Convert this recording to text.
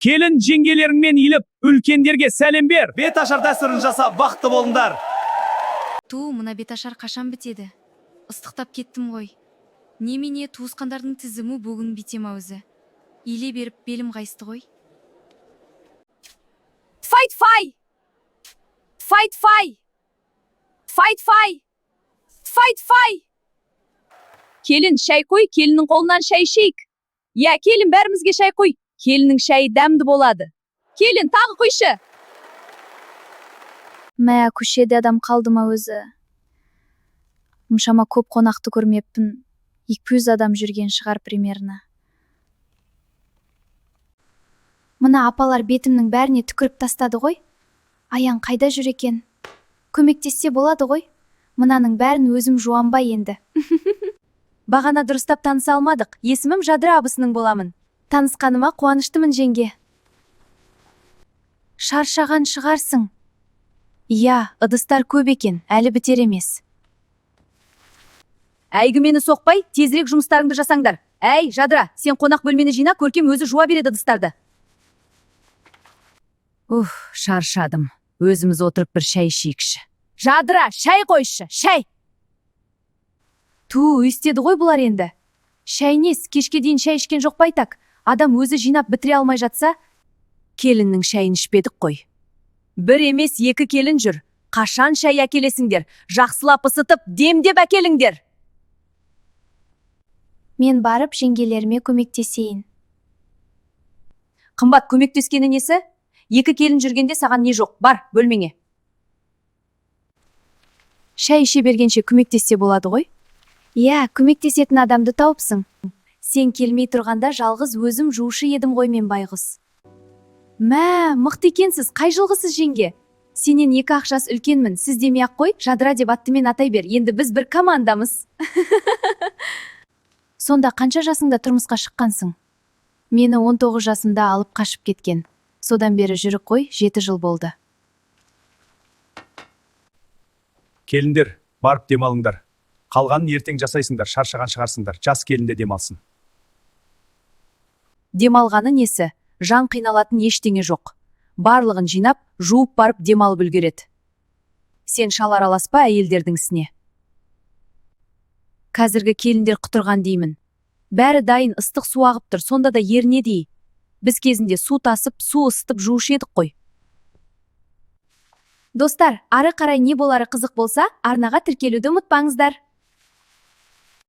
Келін жеңгелеріңмен иліп, үлкендерге сәлем бер. Бет ашар дәстүрін жасап, бақытты болыңдар. Мына беташар қашан бітеді? Ыстықтап кеттім ғой. Немене туысқандардың тізімі бүгін битема өзі. Иле беріп белім қайысты ғой. Fight! Келін, шай қой, келіннің қолынан шай ішейік. Я, келін, бәрімізге шай қой. Келіннің шайы дәмді болады. Келін, тағы қойшы. Мә, көшеде адам қалды ма өзі? Мұншама көп қонақты көрмеппін. 200 адам жүрген шығар примерно. Мына апалар бетімнің бәріне түкіріп тастады ғой. Аян қайда жүр екен? Көмектессе болады ғой. Мынаның бәрін өзім жуам ба енді? Бағана дұрыстап таныса алмадық. Есімім Жадыра абысының боламын. Танысқаныма қуаныштымын жеңге. Шаршаған шығарсың. Я, ыдыстар көп екен, әлі бітер емес. Әйгімені соқпай, тезірек жұмыстарыңды жасаңдар. Әй, Жадыра, сен қонақ бөлмені жина, көркем өзі жуа береді ыдыстарды. Шаршадым. Өзіміз отырып бір шай ішейікші. Жадыра, шай қойшы, шай! Өстеді ғой бұлар енді. Шайнес, кешке дейін шай ішкен жоқ байтак. Адам өзі жинап бітіре алмай жатса, келіннің шайын ішпедік қой. Бір емес, 2 келін жүр. Қашан шай әкелесіңдер? Жақсылап ысытып, демдеп әкеліңдер. Мен барып жеңгелеріме көмектесейін. Қымбат, көмектескені несі? 2 келін жүргенде саған не жоқ? Бар, бөлмеңе. Шай іше бергенше көмектессе болады ғой? Я, көмектесетін адамды тауыпсың. Сен келмей тұрғанда жалғыз өзім жуушы едім ғой мен байғұс. Мә, мықты екенсіз, қай жылғысыз жеңге? Сенен 2 ақ жас үлкенмін, сіз демей ақ қой, Жадыра деп аттымен атай бер, енді біз бір командамыз. Сонда қанша жасыңда тұрмысқа шыққансың? Мені 19 жасымда алып қашып кеткен. Содан бері жүрік қой, 7 жыл болды. Келіндер, барып демалыңдар. Қалғанын ертең жасайсыңдар, шаршаған шығарсыңдар. Жас келінде демалсын. Демалғаны несі? Жан қиналатын ештеңе жоқ. Барлығын жинап, жуып барып демалып үлгереді. Сен шал араласпа әйелдердің ісіне. Қазіргі келіндер құтырған деймін. Бәрі дайын, ыстық су ағып тұр, сонда да еріне дей. Біз кезінде су тасып, су ысытып жуушы едік қой. Достар, ары қарай не болары қызық болса, арнаға тіркелуді ұмытпаңыздар.